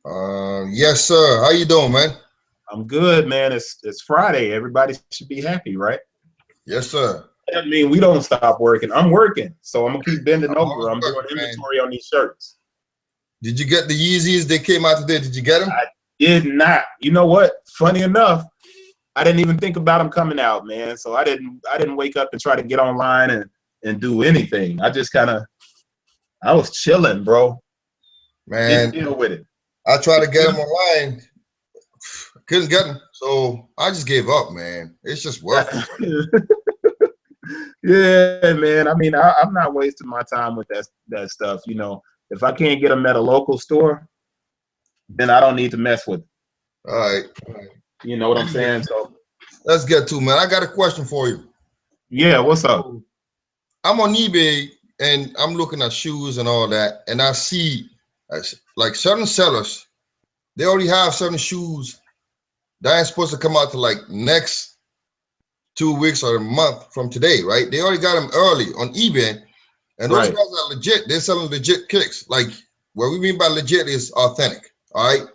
Yes, sir. How you doing, man? I'm good, man. It's Friday. Everybody should be happy, right? Yes, sir. That mean we don't stop working. I'm working, so I'm gonna keep bending I'm over. always I'm doing working, man. inventory on these shirts. Did you get the Yeezys? They came out today. Did you get them? I did not. You know what? Funny enough, I didn't even think about them coming out, man. So I didn't wake up and try to get online and do anything. I was chilling, bro. Didn't Man, deal with it. I tried to get them online. Couldn't get them. So I just gave up, man. It's just worthless. Yeah, man. I mean, I'm not wasting my time with that stuff. If I can't get them at a local store, then I don't need to mess with it. All right. You know what I'm Anyway, saying? So let's get to, man. I got a question for you. yeah, what's up? So, I'm on eBay and I'm looking at shoes and all that, and I see like certain sellers, they already have certain shoes that ain't supposed to come out to like next 2 weeks or a month from today, right? They already got them early on eBay, and those Right. guys are legit. They're selling legit kicks. Like what we mean by legit is authentic. All right,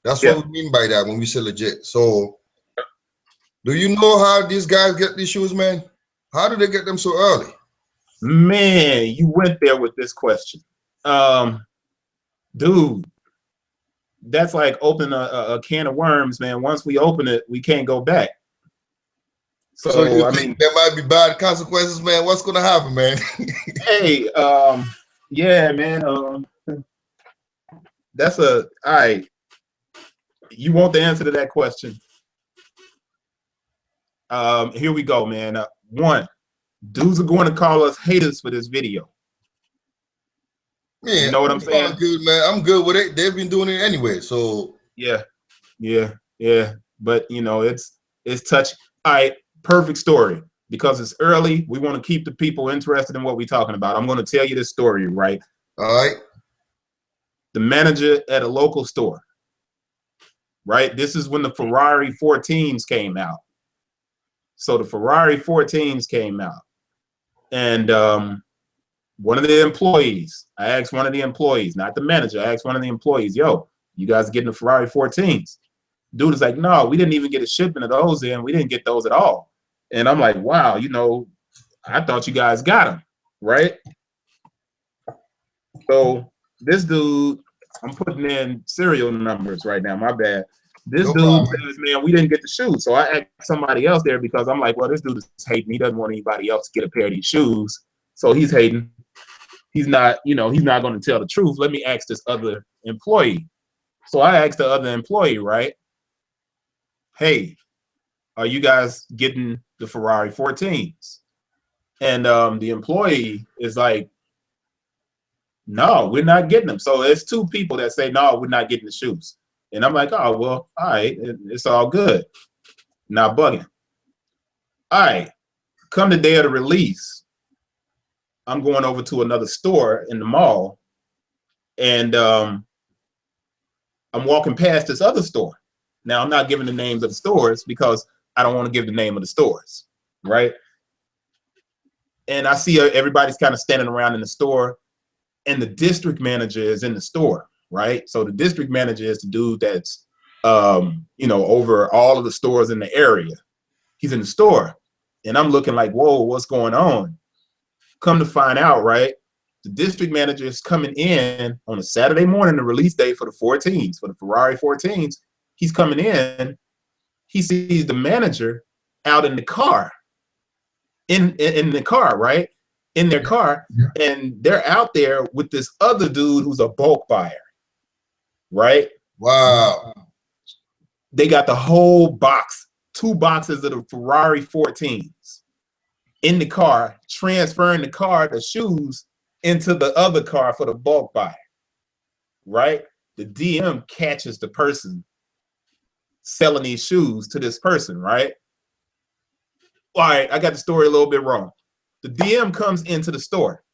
that's Yeah. what we mean by that when we say legit. So, do you know how these guys get these shoes, man? How do they get them so early? Man, you went there with this question. Um, Dude, that's like opening a can of worms, man. Once we open it, we can't go back. So you So I think mean, there might be bad consequences, man? What's gonna happen, man? hey, yeah, man. That's a all right. You want the answer to that question? Here we go, man. One, dudes are going to call us haters for this video. You Yeah, know what I'm it's all saying? good, man. I'm good with it. They've been doing it anyway, so Yeah, yeah, yeah. But it's touchy. All right, perfect story. Because it's early, we want to keep the people interested in what we're talking about. I'm going to tell you this story, right? all right. The manager at a local store, right? This is when the Ferrari 14s came out. So the Ferrari 14s came out, and one of the employees, I asked one of the employees, not the manager, I asked one of the employees, yo, you guys getting the Ferrari 14s? Dude is like, no, we didn't even get a shipment of those in. We didn't get those at all. And I'm like, wow, I thought you guys got them, right? So this dude, I'm putting in serial numbers right now, my bad. This No dude problem. says, man, we didn't get the shoes. So I asked somebody else there because I'm like, well, this dude is hating. He doesn't want anybody else to get a pair of these shoes. So he's hating. He's not going to tell the truth. Let me ask this other employee. So I asked the other employee, right? Hey, are you guys getting the Ferrari 14s? And the employee is like, no, we're not getting them. So there's two people that say, no, we're not getting the shoes. And I'm like, oh, well, all right, it's all good. Not bugging. All right, come the day of the release, I'm going over to another store in the mall, and I'm walking past this other store. Now, I'm not giving the names of the stores because I don't want to give the name of the stores, right? And I see everybody's kind of standing around in the store, and the district manager is in the store, right? So the district manager is the dude that's, over all of the stores in the area. He's in the store, and I'm looking like, whoa, what's going on? Come to find out, right? The district manager is coming in on a Saturday morning, the release date for the 14s, for the Ferrari 14s. He's coming in. He sees the manager out in the car, in the car, right? In their car, and they're out there with this other dude who's a bulk buyer, right? Wow. They got the whole box, 2 boxes of the Ferrari 14s in the car, transferring the shoes into the other car for the bulk buyer, right? The DM catches the person selling these shoes to this person, right? All right, I got the story a little bit wrong. The DM comes into the store.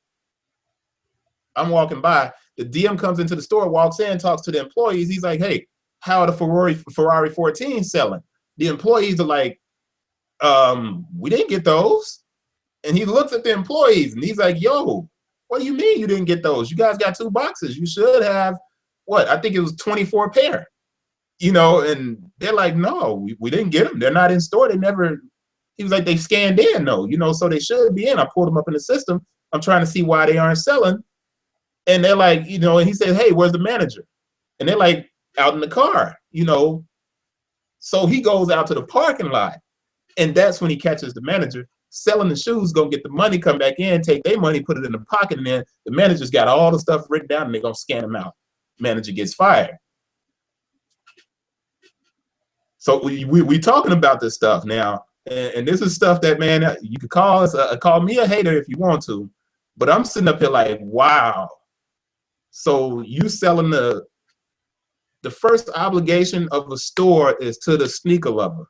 I'm walking by. The DM comes into the store, walks in, talks to the employees. He's like, hey, how are the Ferrari 14 selling? The employees are like, we didn't get those. And he looks at the employees and he's like, yo, what do you mean you didn't get those? You guys got 2 boxes. You should have what, I think it was 24 pair, you know, and they're like, no, we didn't get them. They're not in store. They never, he was like, they scanned in though, you know, so they should be in. I pulled them up in the system. I'm trying to see why they aren't selling. And they're like, you know, and he says, hey, where's the manager? And they're like, out in the car, you know. So he goes out to the parking lot, and that's when he catches the manager selling the shoes, gonna get the money, come back in, take their money, put it in the pocket, and then the manager's got all the stuff written down, and they're gonna scan them out. Manager gets fired. So we talking about this stuff now, and this is stuff that, man, you could call us, call me a hater if you want to, but I'm sitting up here like, wow. So you selling the first obligation of a store is to the sneaker lover.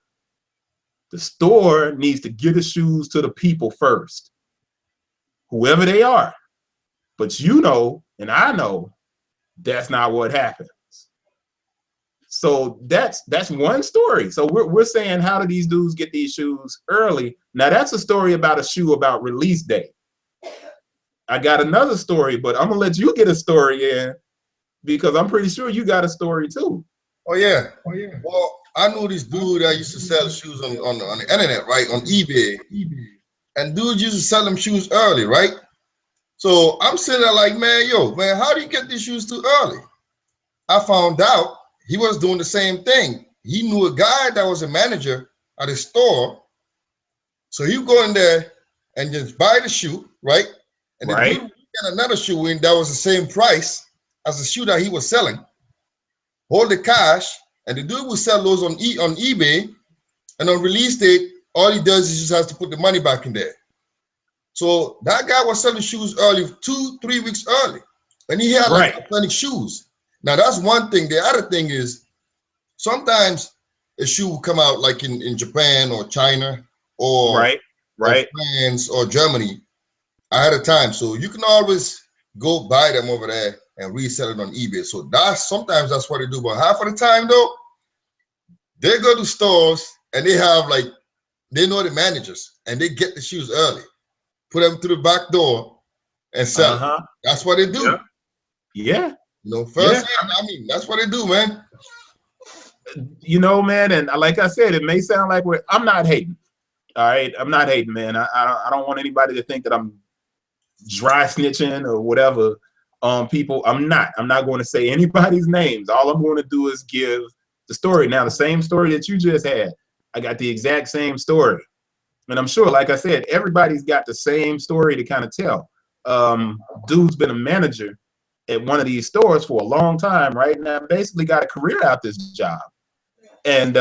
The store needs to get the shoes to the people first, whoever they are. But you know, and I know, that's not what happens. So that's one story. So we're saying, how do these dudes get these shoes early? Now that's a story about a shoe about release day. I got another story, but I'm gonna let you get a story in, because I'm pretty sure you got a story too. Oh yeah. Well, I knew this dude that used to sell shoes on the internet, right? On eBay. And dude used to sell them shoes early, right? So I'm sitting there like, man, how do you get these shoes too early? I found out he was doing the same thing. He knew a guy that was a manager at a store. So he would go in there and just buy the shoe, right? And the dude would get another shoe in that was the same price as the shoe that he was selling, hold the cash, and the dude will sell those on eBay, and on release date, all he does is just has to put the money back in there. So that guy was selling shoes early, 2-3 weeks early, and he had like authentic shoes. Now that's one thing. The other thing is sometimes a shoe will come out like in Japan or China or France or Germany ahead of time. So you can always go buy them over there and resell it on eBay. So sometimes that's what they do. But half of the time though, they go to stores and they have they know the managers and they get the shoes early, put them through the back door and sell them. That's what they do. Yeah. You know, first, I mean, that's what they do, man. You know, man, and like I said, it may sound like I'm not hating. All right, I'm not hating, man. I don't want anybody to think that I'm dry snitching or whatever on people. I'm not going to say anybody's names. All I'm going to do is give the story. Now, the same story that you just had, I got the exact same story. And I'm sure, like I said, everybody's got the same story to kind of tell. Dude's been a manager at one of these stores for a long time, right? Now, basically got a career out this job. And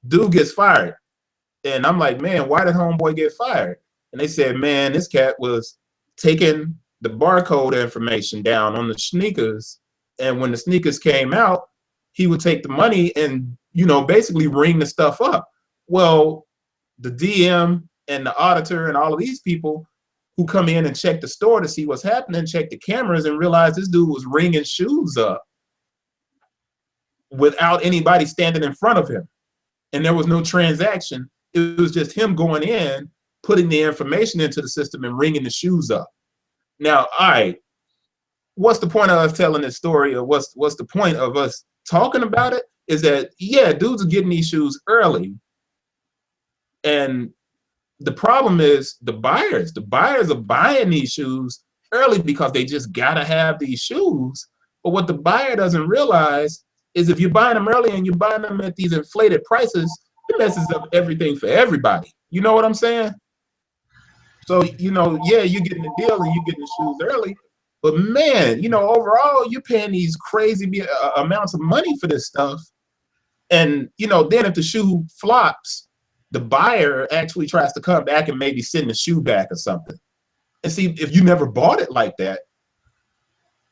dude gets fired. And I'm like, man, why did homeboy get fired? And they said, man, this cat was taking the barcode information down on the sneakers. And when the sneakers came out, he would take the money and, you know, basically ring the stuff up. Well, the DM and the auditor and all of these people who come in and check the store to see what's happening, check the cameras and realize this dude was ringing shoes up without anybody standing in front of him. And there was no transaction. It was just him going in, putting the information into the system and ringing the shoes up. Now, all right, what's the point of us telling this story, or what's the point of us talking about it? Is that, yeah, dudes are getting these shoes early. And the problem is the buyers are buying these shoes early because they just gotta have these shoes. But what the buyer doesn't realize is if you're buying them early and you're buying them at these inflated prices, it messes up everything for everybody. You know what I'm saying? So, you know, yeah, you're getting the deal and you're getting the shoes early, but man, you know, overall, you're paying these crazy amounts of money for this stuff. And, you know, then if the shoe flops, the buyer actually tries to come back and maybe send the shoe back or something. And see, if you never bought it like that,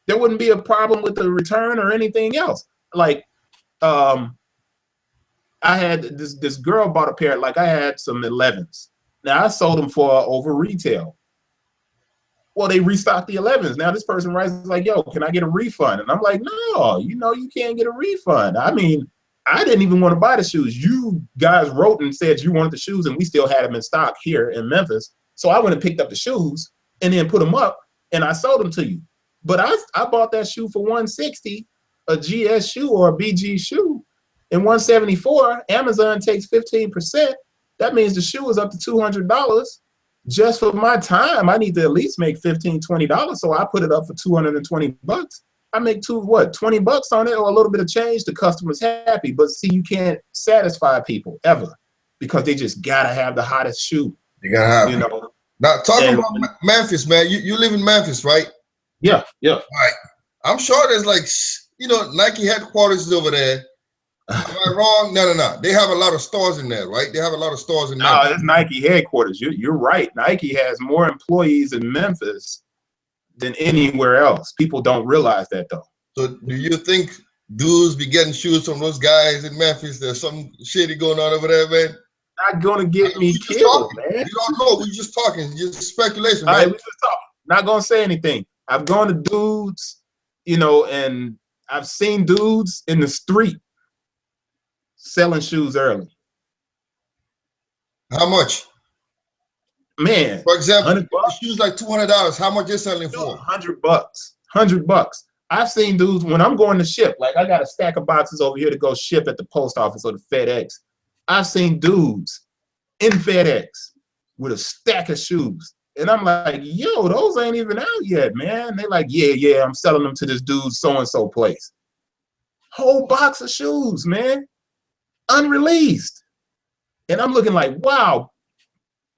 there wouldn't be a problem with the return or anything else. Like, I had this girl bought a pair, like I had some 11s. Now I sold them for over retail. Well, they restocked the 11s. Now this person writes like, yo, can I get a refund? And I'm like, no, you know, you can't get a refund. I mean, I didn't even want to buy the shoes. You guys wrote and said you wanted the shoes, and we still had them in stock here in Memphis. So I went and picked up the shoes and then put them up and I sold them to you. But I bought that shoe for 160, a GS shoe or a BG shoe, and 174. Amazon takes 15%. That means the shoe is up to $200. Just for my time, I need to at least make $15, $20. So I put it up for $220. I make 20 bucks on it or a little bit of change. The customer's happy. But see, you can't satisfy people ever because they just gotta have the hottest shoe. You gotta have you know. Now talking about Memphis, man. You live in Memphis, right? Yeah, yeah. All right. I'm sure there's like, you know, Nike headquarters is over there. Am I wrong? No. They have a lot of stores in there, right? They have a lot of stores in Memphis. No, it's Nike headquarters. You're right. Nike has more employees in Memphis than anywhere else. People don't realize that, though. So do you think dudes be getting shoes from those guys in Memphis? There's some shitty going on over there, man. Not gonna get me killed, man. You don't know. We just talking. Just speculation, All man. right, we just talking. Not gonna say anything. I've gone to dudes, you know, and I've seen dudes in the street selling shoes early. How much? Man, for example, the shoes like $200. How much they're selling for? $100. $100. I've seen dudes when I'm going to ship. Like I got a stack of boxes over here to go ship at the post office or the FedEx. I've seen dudes in FedEx with a stack of shoes. And I'm like, yo, those ain't even out yet, man. They like, yeah, I'm selling them to this dude so-and-so place. Whole box of shoes, man. Unreleased. And I'm looking like, wow,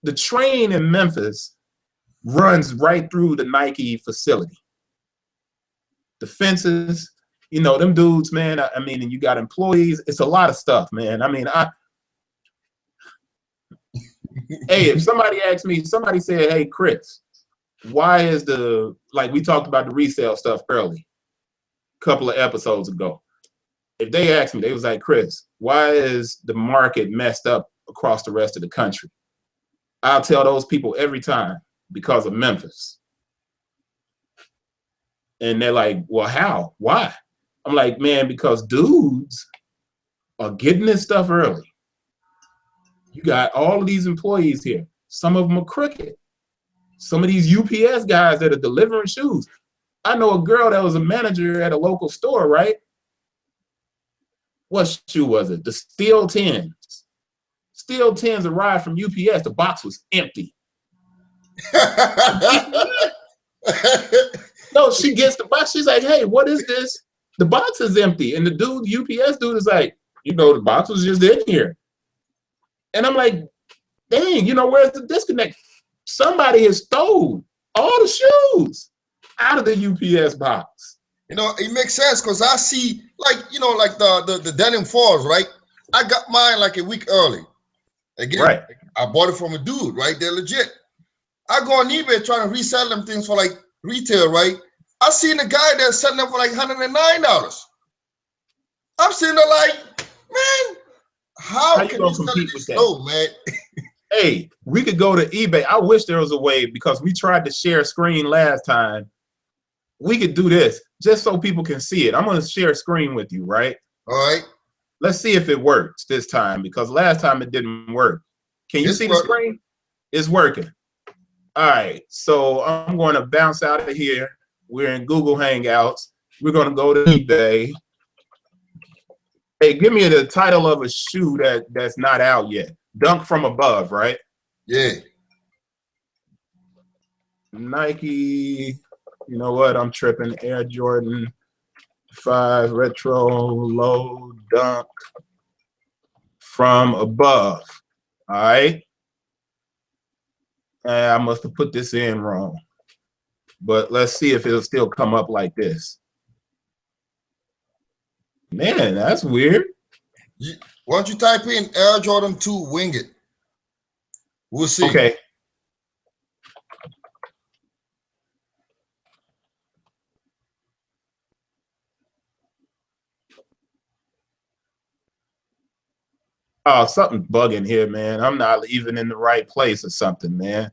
the train in Memphis runs right through the Nike facility. The fences, you know, them dudes, man, I mean, and you got employees. It's a lot of stuff, man. I mean, hey, if somebody asked me, somebody said, hey, Chris, why is like we talked about the resale stuff early, a couple of episodes ago. If they asked me, they was like, Chris, why is the market messed up across the rest of the country? I'll tell those people every time, because of Memphis. And they're like, well, how? Why? I'm like, man, because dudes are getting this stuff early. You got all of these employees here. Some of them are crooked. Some of these UPS guys that are delivering shoes. I know a girl that was a manager at a local store, right? What shoe was it? The Steel 10s. Steel 10s arrived from UPS. The box was empty. No, she gets the box. She's like, hey, what is this? The box is empty. And the dude, UPS dude, is like, you know, the box was just in here. And I'm like, dang, you know, where's the disconnect? Somebody has stolen all the shoes out of the UPS box. You know, it makes sense because I see, like, you know, like the Denim Falls, right? I got mine like a week early. Again, right. I bought it from a dude, right? They're legit. I go on eBay trying to resell them things for like retail, right? I seen a guy that's selling them for like $109. I'm sitting there like, man, how can you sell it this low, man? Hey, we could go to eBay. I wish there was a way, because we tried to share screen last time. We could do this just so people can see it. I'm going to share screen with you, right? All right. Let's see if it works this time, because last time it didn't work. Can you see the screen? It's working. All right. So I'm going to bounce out of here. We're in Google Hangouts. We're going to go to eBay. Hey, give me the title of a shoe that's not out yet. Dunk from above, right? Yeah. Nike, you know what? I'm tripping. Air Jordan 5 Retro Low Dunk from above. All right. I must have put this in wrong. But let's see if it'll still come up like this. Man, that's weird. Why don't you type in Air Jordan 2 Wing It? We'll see. Okay. Oh, something's bugging here, man. I'm not even in the right place or something, man.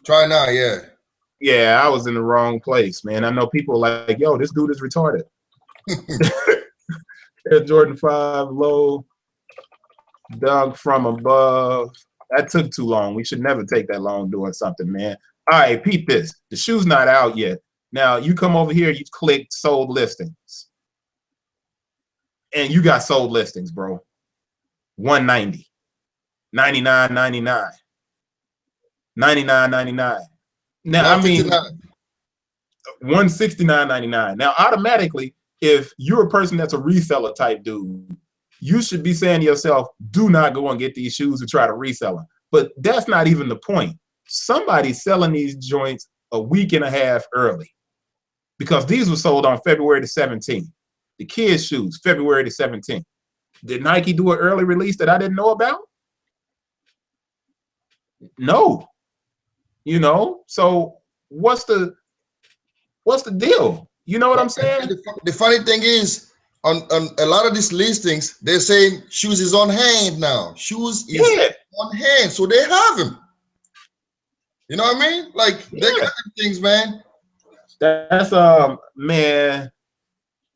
Try now, yeah. Yeah, I was in the wrong place, man. I know people are like, yo, this dude is retarded. Air Jordan 5 Low Dunk from above. That took too long. We should never take that long doing something, man. All right, peep this. The shoe's not out yet. Now you come over here, you click sold listings, and you got sold listings, bro. 190, 99.99, 99.99. Now I mean 169.99. Now automatically, if you're a person that's a reseller type dude, you should be saying to yourself, do not go and get these shoes and try to resell them. But that's not even the point. Somebody's selling these joints a week and a half early, because these were sold on February the 17th. The kids' shoes, February the 17th. Did Nike do an early release that I didn't know about? No. You know, so what's the deal? You know what I'm saying? The funny thing is, on a lot of these listings, they're saying shoes is on hand now. Shoes is on hand, so they have them. You know what I mean? Like they got them things, man. That's man,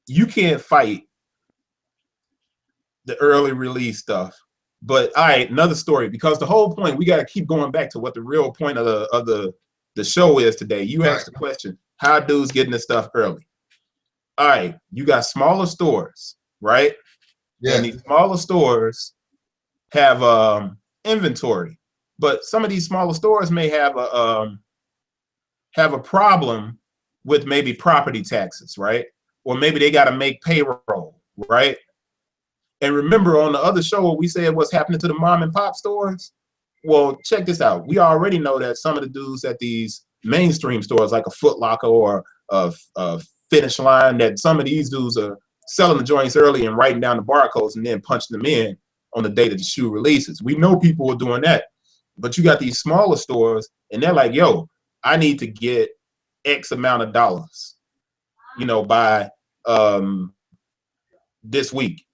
you can't fight the early release stuff. But all right, another story, because the whole point, we got to keep going back to what the real point of the show is today. You asked the question, how dudes getting this stuff early? All right, you got smaller stores, right? Yeah. And these smaller stores have inventory, but some of these smaller stores may have a problem with maybe property taxes, right? Or maybe they got to make payroll, right? And remember on the other show, we said what's happening to the mom and pop stores. Well, check this out. We already know that some of the dudes at these mainstream stores, like a Foot Locker or a Finish Line, that some of these dudes are selling the joints early and writing down the barcodes and then punching them in on the day that the shoe releases. We know people are doing that. But you got these smaller stores, and they're like, yo, I need to get X amount of dollars, you know, by this week.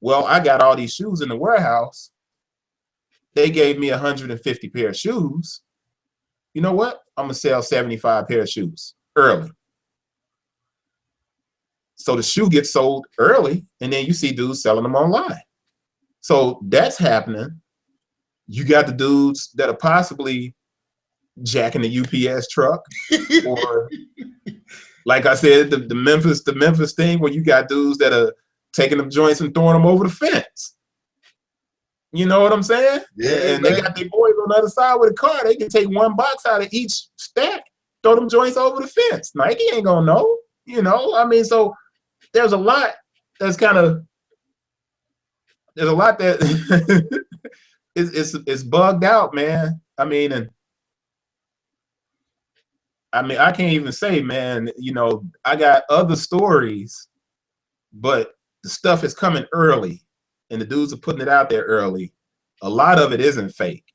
Well, I got all these shoes in the warehouse. They gave me 150 pair of shoes. You know what? I'm going to sell 75 pair of shoes early. So the shoe gets sold early, and then you see dudes selling them online. So that's happening. You got the dudes that are possibly jacking the UPS truck, or like I said, the Memphis thing, where you got dudes that are taking them joints and throwing them over the fence. You know what I'm saying? Yeah, and man, they got their boys on the other side with a car. They can take one box out of each stack, throw them joints over the fence. Nike ain't gonna know. You know, I mean, so there's a lot that's kind of, there's a lot that it's bugged out, man. I mean, I can't even say, man, you know, I got other stories, but the stuff is coming early and the dudes are putting it out there early. A lot of it isn't fake.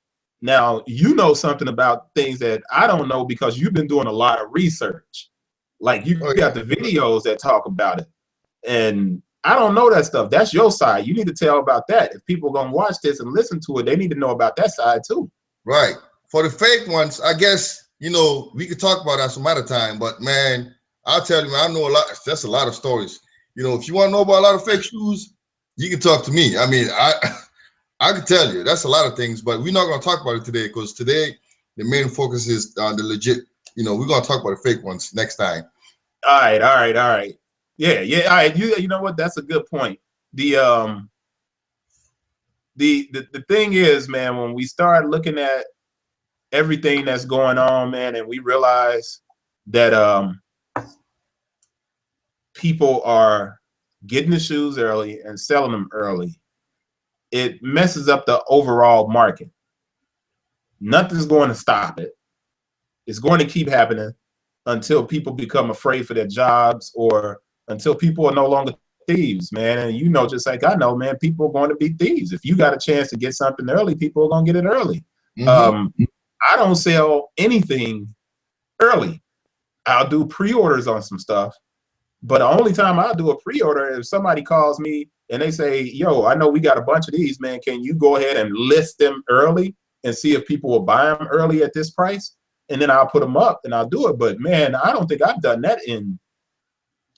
Now, you know something about things that I don't know, because you've been doing a lot of research. Like you got the videos that talk about it. And I don't know that stuff. That's your side. You need to tell about that. If people are going to watch this and listen to it, they need to know about that side too. Right. For the fake ones, I guess, you know, we could talk about that some other time, but man, I'll tell you, man, I know a lot. That's a lot of stories. You know, if you want to know about a lot of fake shoes, you can talk to me. I mean, I can tell you that's a lot of things, but we're not going to talk about it today, because today the main focus is on the legit. You know, we're going to talk about the fake ones next time. All right. Yeah. All right. You know what? That's a good point. The thing is, man, when we start looking at everything that's going on, man, and we realize that people are getting the shoes early and selling them early, it messes up the overall market. Nothing's going to stop it. It's going to keep happening until people become afraid for their jobs, or until people are no longer thieves, man. And you know, just like I know, man, people are going to be thieves. If you got a chance to get something early, people are going to get it early. Mm-hmm. I don't sell anything early. I'll do pre-orders on some stuff, but the only time I do a pre-order is if somebody calls me and they say, yo, I know we got a bunch of these, man. Can you go ahead and list them early and see if people will buy them early at this price? And then I'll put them up and I'll do it. But man, I don't think I've done that in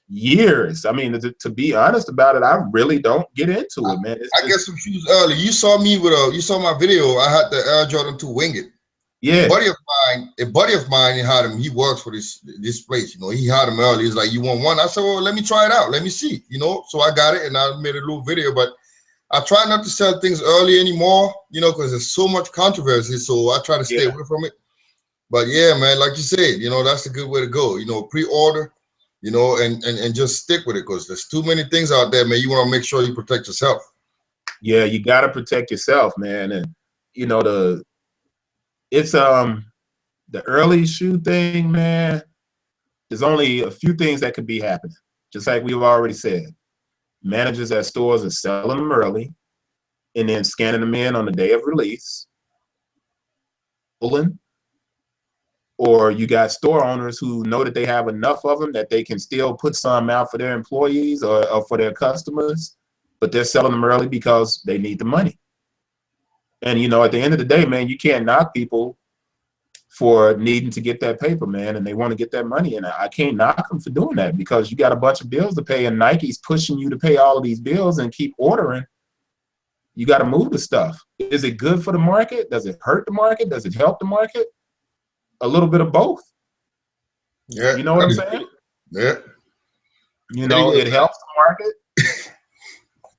years. I mean, to be honest about it, I really don't get into it, man. I get some shoes early. You saw me with you saw my video. I had the Air Jordan 2 Wing It. Yeah. A buddy of mine, he had him. He works for this place. You know, he had him early. He's like, "You want one?" I said, "Well, let me try it out. Let me see." You know, so I got it and I made a little video. But I try not to sell things early anymore. You know, because there's so much controversy. So I try to stay away from it. But yeah, man, like you said, you know, that's a good way to go. You know, pre-order. You know, and just stick with it because there's too many things out there, man. You want to make sure you protect yourself. Yeah, you got to protect yourself, man. And you know, it's the early shoe thing, man. There's only a few things that could be happening. Just like we've already said, managers at stores are selling them early and then scanning them in on the day of release. Or you got store owners who know that they have enough of them that they can still put some out for their employees or for their customers, but they're selling them early because they need the money. And, you know, at the end of the day, man, you can't knock people for needing to get that paper, man, and they want to get that money. And I can't knock them for doing that because you got a bunch of bills to pay and Nike's pushing you to pay all of these bills and keep ordering. You got to move the stuff. Is it good for the market? Does it hurt the market? Does it help the market? A little bit of both. Yeah. You know what I'm saying? Yeah. You know, it helps the market.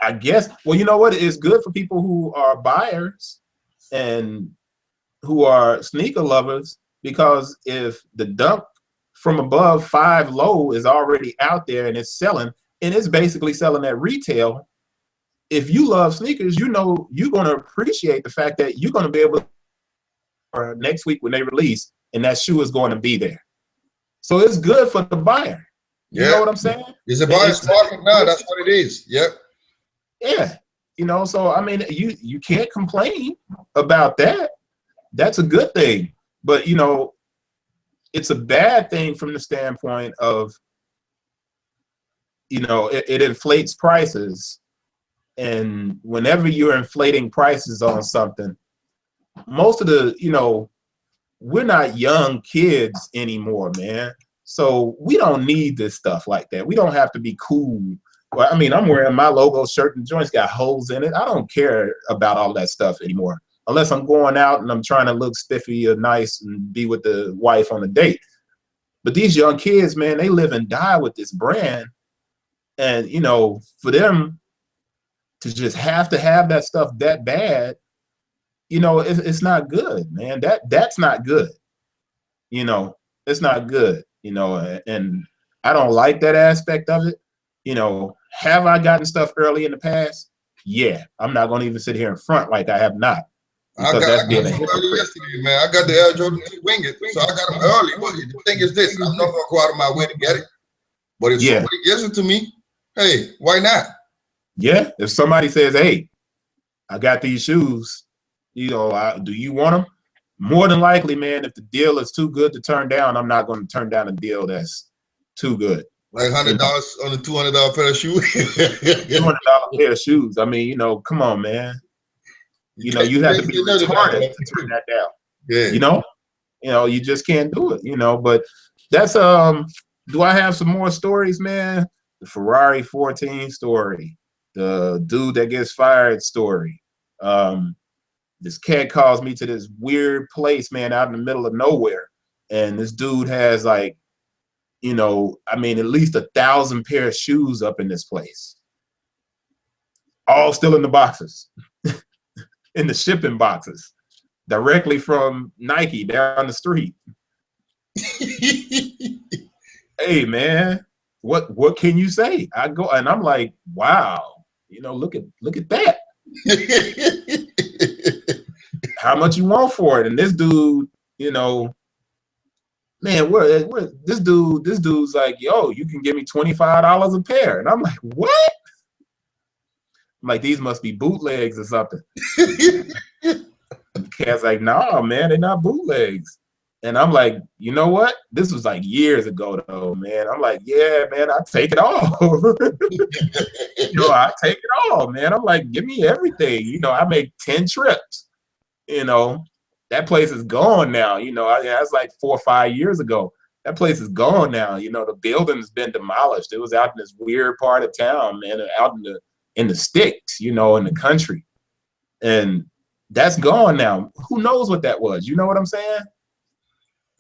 I guess. Well, you know what? It's good for people who are buyers and who are sneaker lovers, because if the Dunk from above 5 low is already out there and it's selling, and it's basically selling at retail, if you love sneakers, you know you're going to appreciate the fact that you're going to be able to next week when they release, and that shoe is going to be there. So it's good for the buyer. You know what I'm saying? It's a buyer's market now. That's what it is. Yep. Yeah. You know, so I mean, you can't complain about that. That's a good thing. But you know, it's a bad thing from the standpoint of, you know, it inflates prices. And whenever you're inflating prices on something, most of the, you know, we're not young kids anymore, man. So we don't need this stuff like that. We don't have to be cool. Well, I mean, I'm wearing my logo shirt and the joints got holes in it. I don't care about all that stuff anymore, unless I'm going out and I'm trying to look spiffy or nice and be with the wife on a date. But these young kids, man, they live and die with this brand. And, you know, for them to just have to have that stuff that bad, you know, it's not good, man. That's not good. You know, it's not good, you know, and I don't like that aspect of it. You know, have I gotten stuff early in the past? Yeah, I'm not going to even sit here in front like I have not. Because that's being a hypocrite. Yesterday, man. I got the Air Jordan 2 Winged, so I got them early. But the thing is this, I'm not going to go out of my way to get it. But if somebody gives it to me, hey, why not? Yeah, if somebody says, hey, I got these shoes, you know, do you want them? More than likely, man, if the deal is too good to turn down, I'm not going to turn down a deal that's too good. Like $100 on a $200 pair of shoes. $200 pair of shoes. I mean, you know, come on, man. You know, you have to be retarded to turn that down. Yeah. You know, you just can't do it, you know. But that's do I have some more stories, man? The Ferrari 14 story, the dude that gets fired story. This cat calls me to this weird place, man, out in the middle of nowhere. And this dude has like, you know, I mean, at least 1,000 pair of shoes up in this place. All still in the boxes, in the shipping boxes, directly from Nike down the street. Hey, man, what can you say? I go and I'm like, wow, you know, look at that. How much you want for it? And this dude, you know, man, where this dude's like, yo, you can give me $25 a pair. And I'm like, what? I'm like, these must be bootlegs or something. The cat's like, nah, man, they're not bootlegs. And I'm like, you know what? This was like years ago, though, man. I'm like, yeah, man, I take it all. You know, I take it all, man. I'm like, give me everything. You know, I make 10 trips. You know, that place is gone now. You know, that's like 4 or 5 years ago. That place is gone now. You know, the building's been demolished. It was out in this weird part of town, man, out in the sticks, you know, in the country. And That's gone now. Who knows what that was? You know what I'm saying?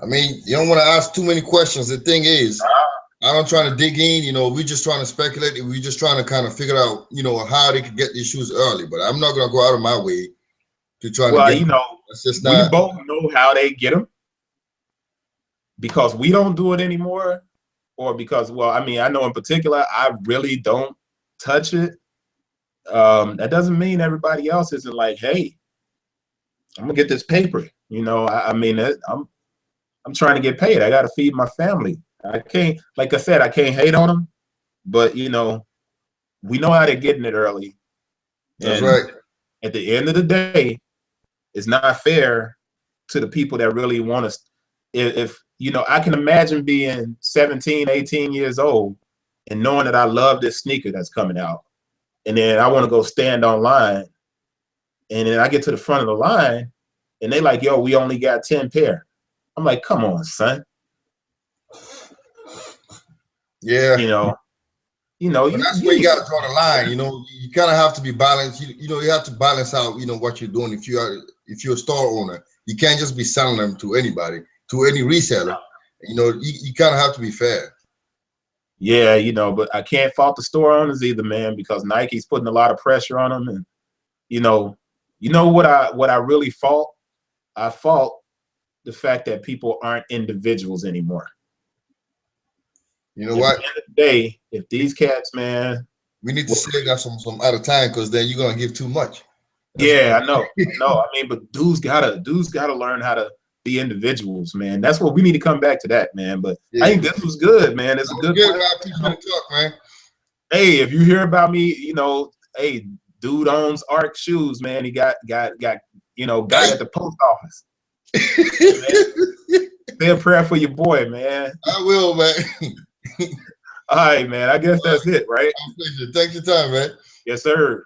I mean, you don't want to ask too many questions. The thing is, I don't try to dig in. You know, we're just trying to speculate. We're just trying to kind of figure out, you know, how they could get these shoes early. But I'm not gonna go out of my way to try to Well, get you them. know, That's just we not. both know how they get them because we don't do it anymore, or because, well, I mean, I know in particular, I really don't touch it. That doesn't mean everybody else isn't like, hey, I'm gonna get this paper. You know, I mean, I'm trying to get paid. I got to feed my family. I can't, like I said, I can't hate on them, but you know, we know how they're getting it early. That's And right. at the end of the day, it's not fair to the people that really want to. If you know, I can imagine being 17, 18 years old and knowing that I love this sneaker that's coming out, and then I want to go stand online, and then I get to the front of the line, and they like, yo, we only got 10 pair. I'm like, come on, son. Yeah. You know, But that's where you got to draw the line. You know, you kind of have to be balanced. You know, you have to balance out. You know what you're doing. If you're a store owner, you can't just be selling them to anybody, to any reseller. You know, you kind of have to be fair. Yeah, you know, but I can't fault the store owners either, man, because Nike's putting a lot of pressure on them. And you know what I really fault? I fault the fact that people aren't individuals anymore. You know At what? the end of the day, if these cats, man, We need to save that some out of time, because then you're gonna give too much. yeah, I know. I mean, but dudes gotta learn how to be individuals, man. That's what we need to come back to that, man. But Yeah. I think this was good, man. It's a good Man. plan. I appreciate the talk, man. Hey, if you hear about me, you know, hey, dude owns Arc shoes, man. He got you know, got at the post office. Say a prayer for your boy, man. I will, man. All right, man. I guess that's it, right? Take your time, man. Yes, sir.